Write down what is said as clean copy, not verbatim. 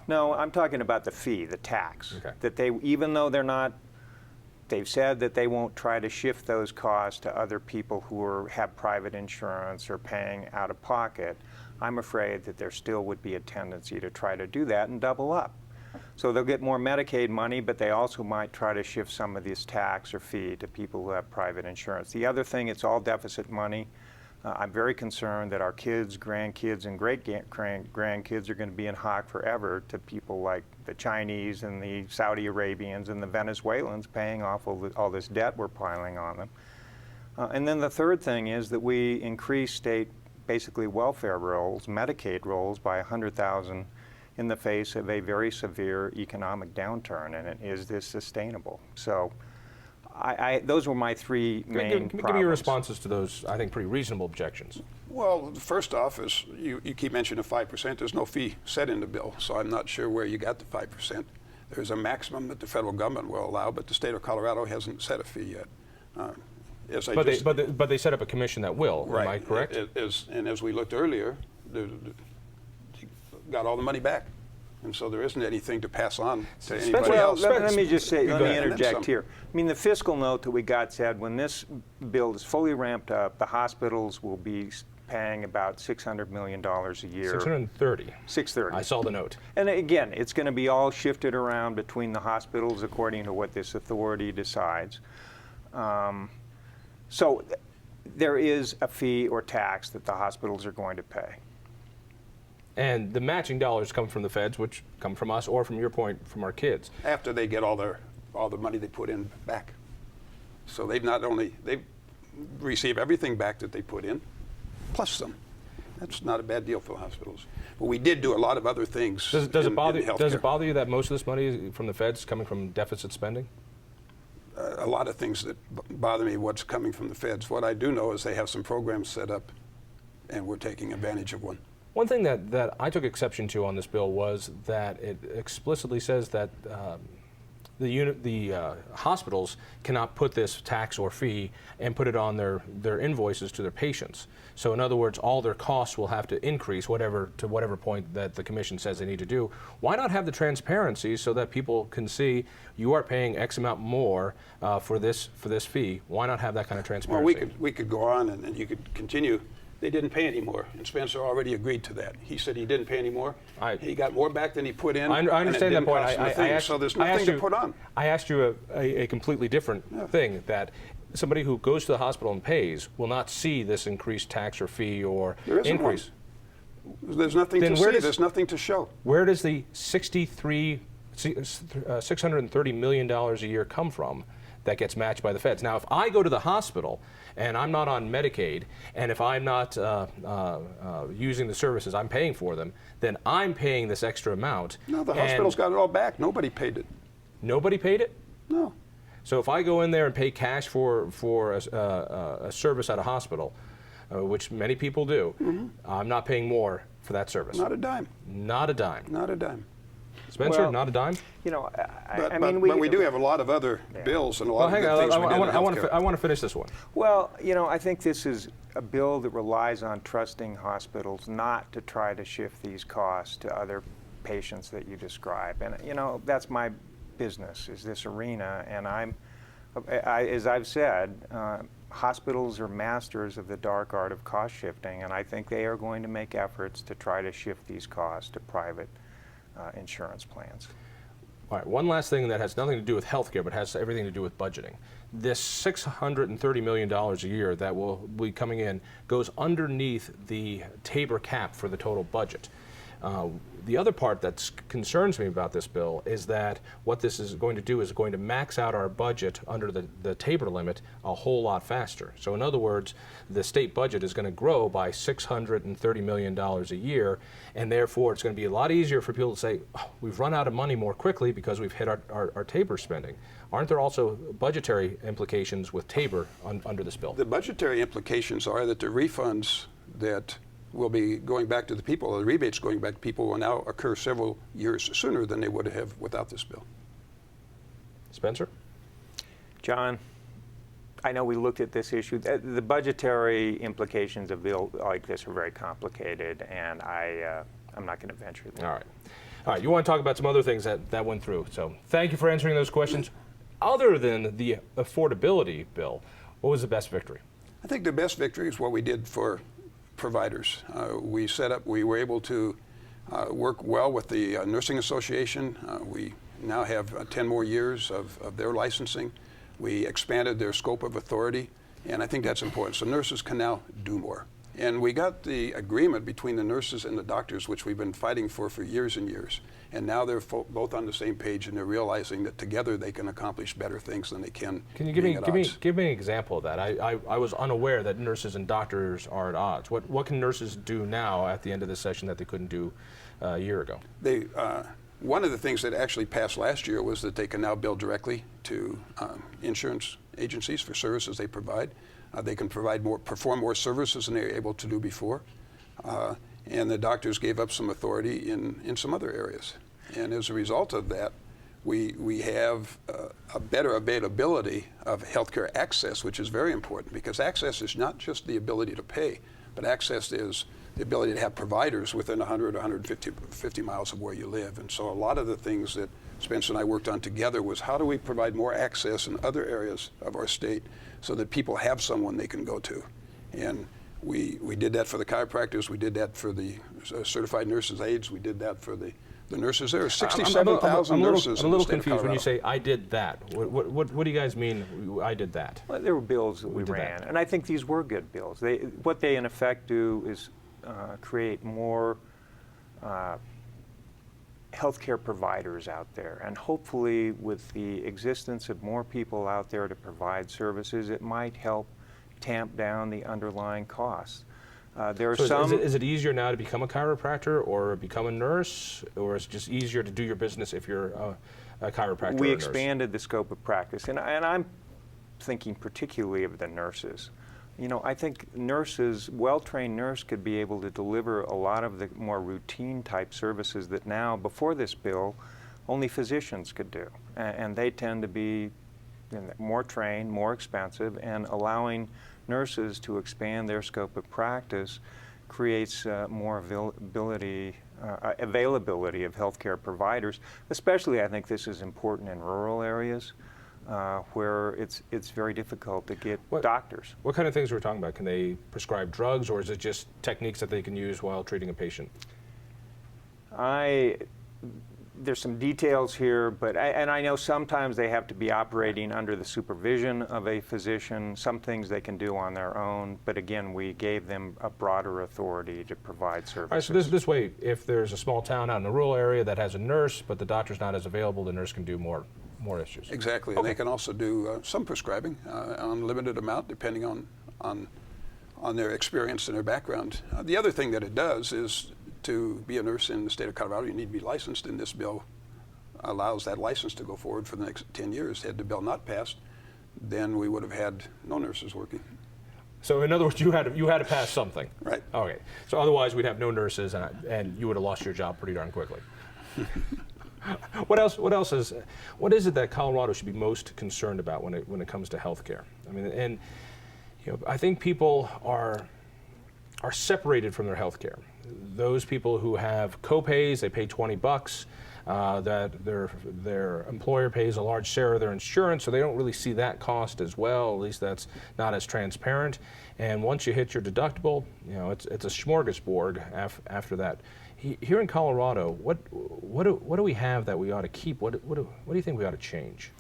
No, I'm talking about the fee, the tax. Okay. That they, even though they've said that they won't try to shift those costs to other people who have private insurance or paying out of pocket, I'm afraid that there still would be a tendency to try to do that and double up. So they'll get more Medicaid money, but they also might try to shift some of this tax or fee to people who have private insurance. The other thing, it's all deficit money. I'm very concerned that our kids, grandkids, and great-grandkids are going to be in hock forever to people like the Chinese and the Saudi Arabians and the Venezuelans paying off all this debt we're piling on them. And then the third thing is that we increase state, basically welfare rolls, Medicaid rolls, by 100,000 in the face of a very severe economic downturn. And is this sustainable? So those were my three main problems. Give me your responses to those, I think, pretty reasonable objections. Well, first off is you keep mentioning 5%. There's no fee set in the bill, so I'm not sure where you got the 5%. There's a maximum that the federal government will allow, but the state of Colorado hasn't set a fee yet. But they set up a commission that will, right. Am I correct? And as we looked earlier, they got all the money back. And so there isn't anything to pass on to anybody else. Let me just say, let me interject here. I mean, the fiscal note that we got said when this bill is fully ramped up, the hospitals will be paying about $600 million a year. 630. 630. I saw the note. And again, it's going to be all shifted around between the hospitals according to what this authority decides. So there is a fee or tax that the hospitals are going to pay. And the matching dollars come from the feds, which come from us, or from your point, from our kids. After they get all the money they put in back. So they receive everything back that they put in, plus some. That's not a bad deal for the hospitals. But we did do a lot of other things. Does it bother you that most of this money from the feds is coming from deficit spending? A lot of things that bother me, what's coming from the feds. What I do know is they have some programs set up, and we're taking advantage of one. One thing that I took exception to on this bill was that it explicitly says that the hospitals cannot put this tax or fee and put it on their invoices to their patients. So in other words, all their costs will have to increase to whatever point that the commission says they need to do. Why not have the transparency so that people can see you are paying X amount more for this fee? Why not have that kind of transparency? Well, we could go on and you could continue. They didn't pay any more, and Spencer already agreed to that. He said he didn't pay any more. He got more back than he put in. I understand that point. So there's nothing to put on. I asked you a completely different thing, that somebody who goes to the hospital and pays will not see this increased tax or fee or increase. There's nothing to see. There's nothing to show. Where does the $630 million a year come from that gets matched by the feds? Now, if I go to the hospital and I'm not on Medicaid, and if I'm not using the services, I'm paying for them, then I'm paying this extra amount. No, the hospital's got it all back. Nobody paid it. Nobody paid it? No. So if I go in there and pay cash for a service at a hospital, which many people do, I'm not paying more for that service. Not a dime. Not a dime. Not a dime. Spencer, not a dime? You know, but we do have a lot of other bills and a lot of good things we did in healthcare. I want to finish this one. Well, you know, I think this is a bill that relies on trusting hospitals not to try to shift these costs to other patients that you describe. And, you know, that's my business, is this arena. And as I've said, hospitals are masters of the dark art of cost shifting, and I think they are going to make efforts to try to shift these costs to private insurance plans. All right, one last thing that has nothing to do with healthcare, but has everything to do with budgeting. This $630 million a year that will be coming in goes underneath the Tabor cap for the total budget. The other part that concerns me about this bill is that what this is going to do is going to max out our budget under the Tabor limit a whole lot faster. So in other words, the state budget is going to grow by $630 million a year, and therefore it's going to be a lot easier for people to say, oh, we've run out of money more quickly because we've hit our Tabor spending. Aren't there also budgetary implications with Tabor under this bill? The budgetary implications are that the refunds that will be going back to the people, or the rebates going back to people, will now occur several years sooner than they would have without this bill. Spencer? John, I know we looked at this issue. The budgetary implications of a bill like this are very complicated, and I'm not going to venture there. All right. All right, you want to talk about some other things that went through. So thank you for answering those questions. Other than the affordability bill, what was the best victory? I think the best victory is what we did for providers. We were able to work well with the Nursing Association. We now have 10 more years of their licensing. We expanded their scope of authority, and I think that's important. So nurses can now do more. And we got the agreement between the nurses and the doctors, which we've been fighting for years and years. And now they're both on the same page, and they're realizing that together they can accomplish better things than they can. Can you give me an example of that? I was unaware that nurses and doctors are at odds. What can nurses do now at the end of the session that they couldn't do a year ago? One of the things that actually passed last year was that they can now bill directly to insurance agencies for services they provide. They can perform more services than they were able to do before. And the doctors gave up some authority in some other areas. And as a result of that, we have a better availability of healthcare access, which is very important, because access is not just the ability to pay, but access is the ability to have providers within 100 or 150 miles of where you live. And so a lot of the things that Spencer and I worked on together was how do we provide more access in other areas of our state so that people have someone they can go to. And we did that for the chiropractors, we did that for the certified nurses' aides, we did that for the nurses. There are 67,000 nurses. I'm a little confused when you say, I did that. What do you guys mean, I did that? Well, there were bills that we ran, and I think these were good bills. What they in effect do is create more healthcare providers out there, and hopefully with the existence of more people out there to provide services, it might help tamp down the underlying costs. There are is it easier now to become a chiropractor or become a nurse, or is it just easier to do your business if you're a chiropractor? We or a expanded the scope of practice, and I'm thinking particularly of the nurses. You know, I think nurses, well-trained nurse could be able to deliver a lot of the more routine type services that now, before this bill, only physicians could do. And they tend to be more trained, more expensive, and allowing nurses to expand their scope of practice creates more availability of healthcare providers. Especially, I think this is important in rural areas where it's very difficult to get doctors. What kind of things are we talking about? Can they prescribe drugs, or is it just techniques that they can use while treating a patient? There's some details here, but I know sometimes they have to be operating under the supervision of a physician. Some things they can do on their own, but again, we gave them a broader authority to provide services. All right, so this way, if there's a small town out in a rural area that has a nurse, but the doctor's not as available, the nurse can do more issues. Exactly, and they can also do some prescribing, unlimited amount, depending on their experience and their background. The other thing that it does is, to be a nurse in the state of Colorado, you need to be licensed, and this bill allows that license to go forward for the next 10 years. Had the bill not passed, then we would have had no nurses working. So in other words, you had to pass something. Right. Okay. So otherwise, we'd have no nurses, and you would have lost your job pretty darn quickly. What is it that Colorado should be most concerned about when it comes to health care? I mean, and I think people are separated from their health care. Those people who have co-pays, they pay $20, that their employer pays a large share of their insurance, so they don't really see that cost as well. At least that's not as transparent. And once you hit your deductible, it's a smorgasbord after that. Here in Colorado, what do we have that we ought to keep? What do you think we ought to change?